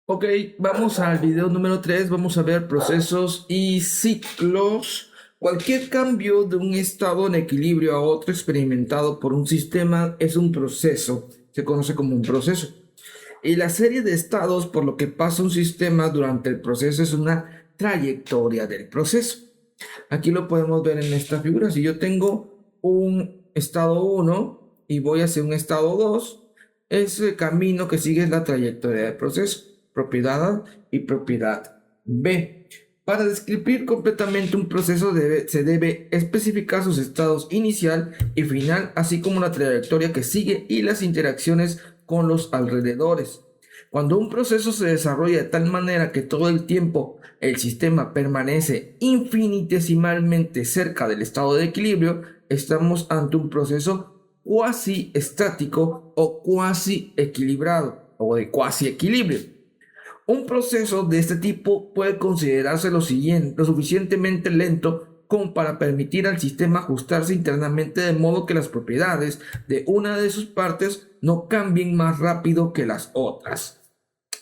Ok, vamos al video número 3. Vamos a ver procesos y ciclos. Cualquier cambio de un estado en equilibrio a otro experimentado por un sistema es un proceso. Se conoce como un proceso. Y la serie de estados por lo que pasa un sistema durante el proceso es una trayectoria del proceso. Aquí lo podemos ver en esta figura. Si yo tengo un estado 1 y voy hacia un estado 2, ese camino que sigue es la trayectoria del proceso, propiedad A y propiedad B. Para describir completamente un proceso se debe especificar sus estados inicial y final, así como la trayectoria que sigue y las interacciones con los alrededores. Cuando un proceso se desarrolla de tal manera que todo el tiempo el sistema permanece infinitesimalmente cerca del estado de equilibrio, estamos ante un proceso cuasi estático o cuasi equilibrado o de cuasi equilibrio. Un proceso de este tipo puede considerarse lo suficientemente lento como para permitir al sistema ajustarse internamente de modo que las propiedades de una de sus partes no cambien más rápido que las otras.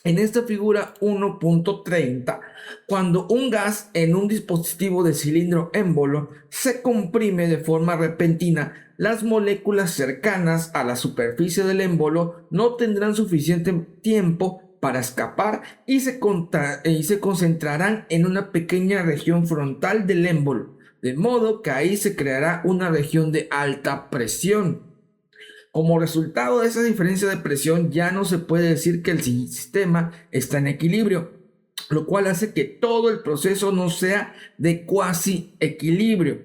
En esta figura 1.30, cuando un gas en un dispositivo de cilindro émbolo se comprime de forma repentina, las moléculas cercanas a la superficie del émbolo no tendrán suficiente tiempo para escapar y se concentrarán en una pequeña región frontal del émbolo, de modo que ahí se creará una región de alta presión. Como resultado de esa diferencia de presión, ya no se puede decir que el sistema está en equilibrio, lo cual hace que todo el proceso no sea de cuasi equilibrio.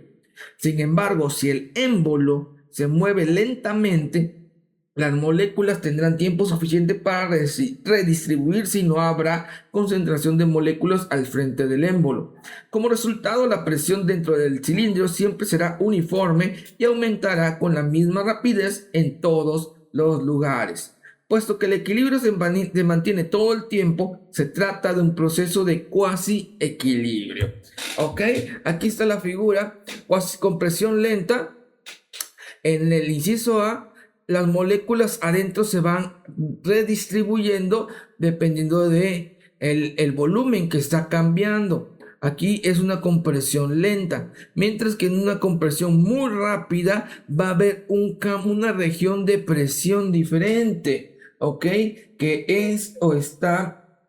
Sin embargo, si el émbolo se mueve lentamente, las moléculas tendrán tiempo suficiente para redistribuirse y no habrá concentración de moléculas al frente del émbolo. Como resultado, la presión dentro del cilindro siempre será uniforme y aumentará con la misma rapidez en todos los lugares. Puesto que el equilibrio se mantiene todo el tiempo, se trata de un proceso de cuasi equilibrio. ¿Ok? Aquí está la figura. Con presión lenta, en el inciso A, las moléculas adentro se van redistribuyendo dependiendo de el volumen que está cambiando. Aquí es una compresión lenta, mientras que en una compresión muy rápida va a haber una región de presión diferente, ¿ok? Que es o está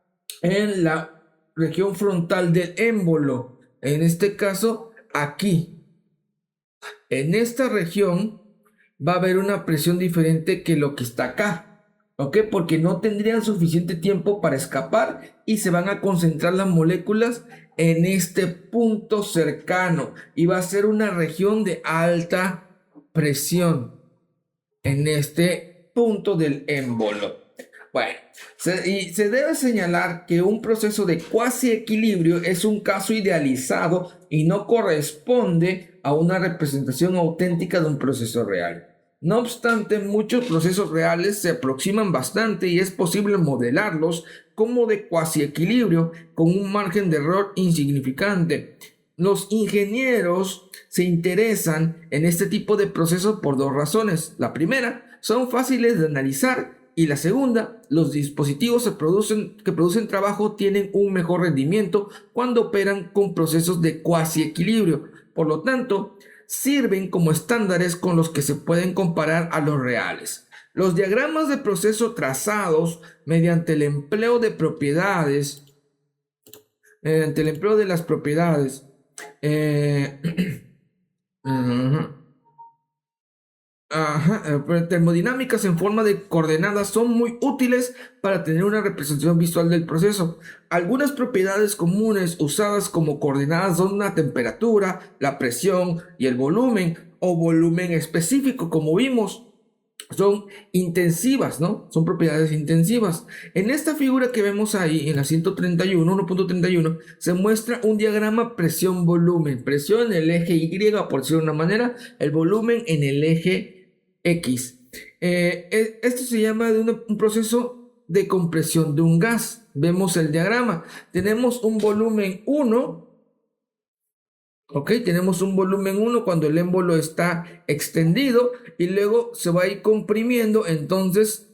en la región frontal del émbolo. En este caso, aquí. En esta región va a haber una presión diferente que lo que está acá, ¿ok? Porque no tendrían suficiente tiempo para escapar y se van a concentrar las moléculas en este punto cercano y va a ser una región de alta presión en este punto del émbolo. Bueno, se debe señalar que un proceso de cuasi equilibrio es un caso idealizado y no corresponde a una representación auténtica de un proceso real. No obstante, muchos procesos reales se aproximan bastante y es posible modelarlos como de cuasi equilibrio con un margen de error insignificante. Los ingenieros se interesan en este tipo de procesos por dos razones. La primera, son fáciles de analizar y la segunda, los dispositivos que producen trabajo tienen un mejor rendimiento cuando operan con procesos de cuasi equilibrio. Por lo tanto, sirven como estándares con los que se pueden comparar a los reales. Los diagramas de proceso trazados mediante el empleo de propiedades, mediante el empleo de las propiedades, eh, termodinámicas en forma de coordenadas son muy útiles para tener una representación visual del proceso. Algunas propiedades comunes usadas como coordenadas son la temperatura, la presión y el volumen o volumen específico, como vimos. Son intensivas, ¿no? Son propiedades intensivas. En esta figura que vemos ahí, en la 131, 1.31, se muestra un diagrama presión-volumen. Presión en el eje Y, por decirlo de una manera, el volumen en el eje X. Esto se llama de un proceso de compresión de un gas. Vemos el diagrama. Tenemos un volumen 1 Ok, tenemos un volumen 1 cuando el émbolo está extendido y luego se va a ir comprimiendo, entonces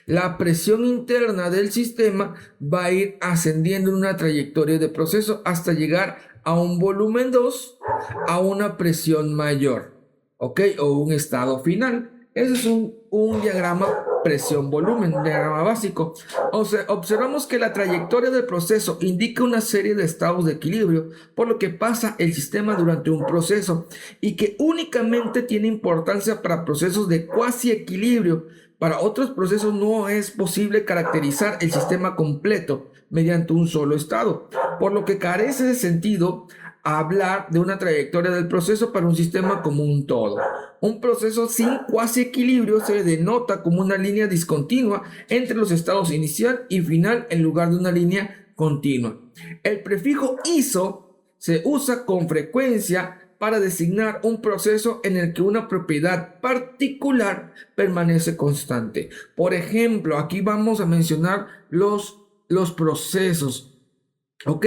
la presión interna del sistema va a ir ascendiendo en una trayectoria de proceso hasta llegar a un volumen 2 a una presión mayor, ok, o un estado final. Ese es un diagrama presión-volumen, un diagrama básico. O sea, observamos que la trayectoria del proceso indica una serie de estados de equilibrio, por lo que pasa el sistema durante un proceso y que únicamente tiene importancia para procesos de cuasi equilibrio. Para otros procesos no es posible caracterizar el sistema completo mediante un solo estado, por lo que carece de sentido hablar de una trayectoria del proceso para un sistema como un todo. Un proceso sin cuasi equilibrio se denota como una línea discontinua entre los estados inicial y final en lugar de una línea continua. El prefijo iso se usa con frecuencia para designar un proceso en el que una propiedad particular permanece constante. Por ejemplo, aquí vamos a mencionar los procesos. Ok,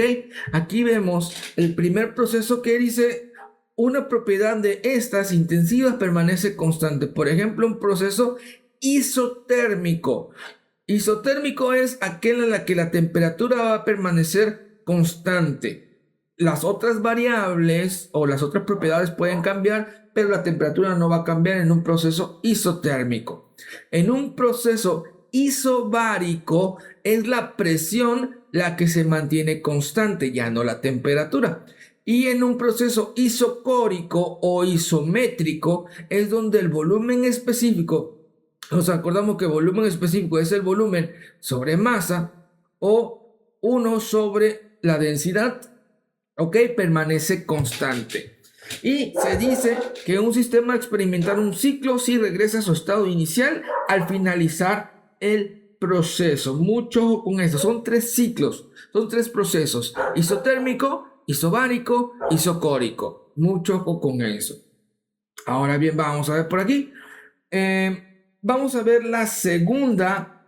aquí vemos el primer proceso que dice una propiedad de estas intensivas permanece constante. Por ejemplo, un proceso isotérmico. Isotérmico es aquel en la que la temperatura va a permanecer constante. Las otras variables o las otras propiedades pueden cambiar, pero la temperatura no va a cambiar en un proceso isotérmico. En un proceso isobárico es la presión la que se mantiene constante, ya no la temperatura. Y en un proceso isocórico o isométrico es donde el volumen específico, nos acordamos que volumen específico es el volumen sobre masa o 1 sobre la densidad, ok, permanece constante. Y se dice que un sistema experimentará un ciclo si regresa a su estado inicial al finalizar el proceso. Mucho ojo con esto, son 3 ciclos, son 3 procesos: isotérmico, isobárico, isocórico. Mucho ojo con eso. Ahora bien, vamos a ver por aquí. Vamos a ver la segunda,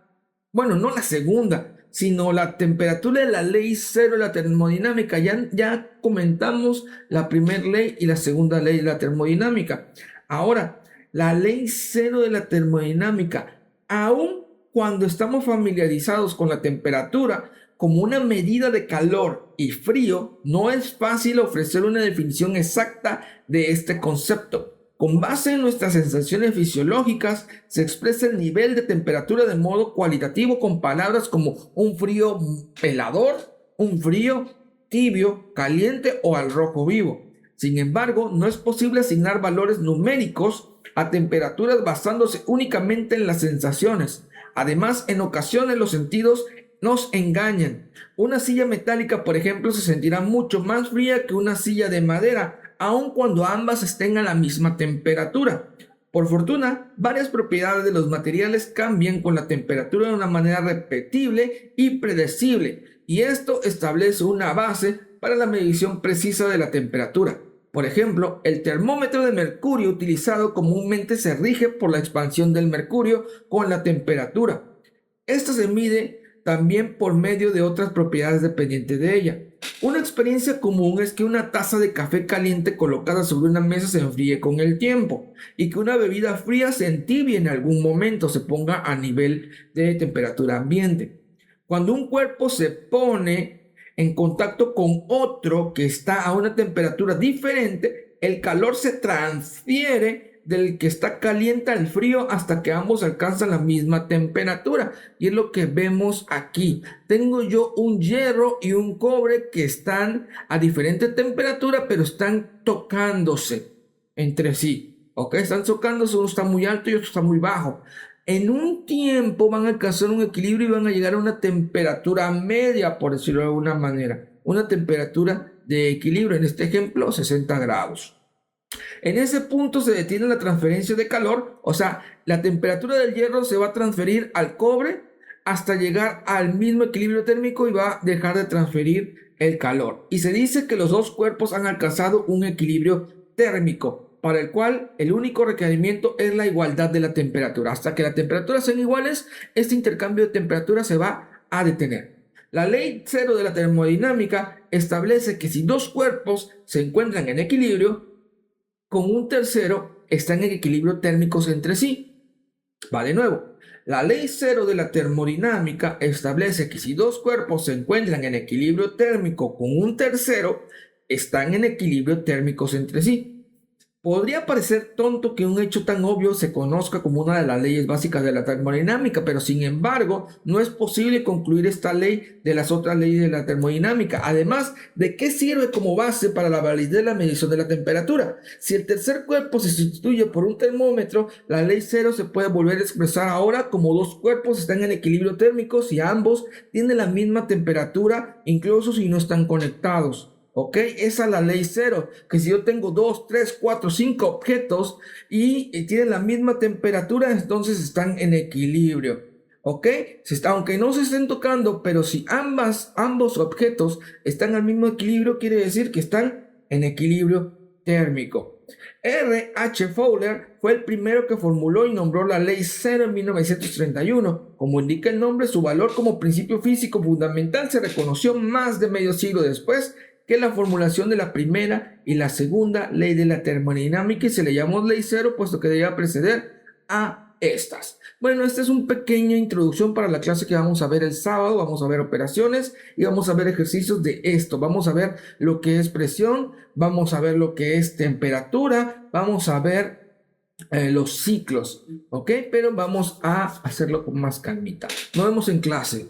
bueno, no la segunda, sino la temperatura de la ley cero de la termodinámica. Ya comentamos la primera ley y la segunda ley de la termodinámica. Ahora, la ley cero de la termodinámica, aun cuando estamos familiarizados con la temperatura como una medida de calor y frío, no es fácil ofrecer una definición exacta de este concepto. Con base en nuestras sensaciones fisiológicas, se expresa el nivel de temperatura de modo cualitativo con palabras como un frío pelador, un frío tibio, caliente o al rojo vivo. Sin embargo, no es posible asignar valores numéricos a temperaturas basándose únicamente en las sensaciones. Además, en ocasiones los sentidos nos engañan. Una silla metálica, por ejemplo, se sentirá mucho más fría que una silla de madera, aun cuando ambas estén a la misma temperatura. Por fortuna, varias propiedades de los materiales cambian con la temperatura de una manera repetible y predecible, y esto establece una base para la medición precisa de la temperatura. Por ejemplo, el termómetro de mercurio utilizado comúnmente se rige por la expansión del mercurio con la temperatura. Esto se mide también por medio de otras propiedades dependientes de ella. Una experiencia común es que una taza de café caliente colocada sobre una mesa se enfríe con el tiempo y que una bebida fría se entibie en algún momento, se ponga a nivel de temperatura ambiente. Cuando un cuerpo se pone en contacto con otro que está a una temperatura diferente, el calor se transfiere del que está caliente al frío hasta que ambos alcanzan la misma temperatura, y es lo que vemos aquí. Tengo yo un hierro y un cobre que están a diferente temperatura, pero están tocándose entre sí, ok, están tocándose, uno está muy alto y otro está muy bajo. En un tiempo van a alcanzar un equilibrio y van a llegar a una temperatura media, por decirlo de alguna manera, una temperatura de equilibrio, en este ejemplo 60 grados. En ese punto se detiene la transferencia de calor, o sea, la temperatura del hierro se va a transferir al cobre hasta llegar al mismo equilibrio térmico y va a dejar de transferir el calor. Y se dice que los dos cuerpos han alcanzado un equilibrio térmico, para el cual el único requerimiento es la igualdad de la temperatura. Hasta que las temperaturas sean iguales, este intercambio de temperatura se va a detener. La ley cero de la termodinámica establece que si dos cuerpos se encuentran en equilibrio, con un tercero están en equilibrio térmicos entre sí. Va de nuevo. La ley cero de la termodinámica establece que si dos cuerpos se encuentran en equilibrio térmico con un tercero, están en equilibrio térmicos entre sí. Podría parecer tonto que un hecho tan obvio se conozca como una de las leyes básicas de la termodinámica, pero sin embargo no es posible concluir esta ley de las otras leyes de la termodinámica. Además, ¿de qué sirve como base para la validez de la medición de la temperatura? Si el tercer cuerpo se sustituye por un termómetro, la ley cero se puede volver a expresar ahora como dos cuerpos están en equilibrio térmico si ambos tienen la misma temperatura, incluso si no están conectados. ¿Ok? Esa es la ley cero, que si yo tengo 2, 3, 4, 5 objetos y tienen la misma temperatura, entonces están en equilibrio. ¿Ok? Aunque no se estén tocando, pero si ambos objetos están al mismo equilibrio, quiere decir que están en equilibrio térmico. R. H. Fowler fue el primero que formuló y nombró la ley cero en 1931. Como indica el nombre, su valor como principio físico fundamental se reconoció más de medio siglo después que la formulación de la primera y la segunda ley de la termodinámica, y se le llamó ley cero puesto que debía preceder a estas. Bueno, esta es una pequeña introducción para la clase que vamos a ver el sábado. Vamos a ver operaciones y vamos a ver ejercicios de esto. Vamos a ver lo que es presión, vamos a ver lo que es temperatura, vamos a ver los ciclos, ¿ok? Pero vamos a hacerlo con más calmita. Nos vemos en clase.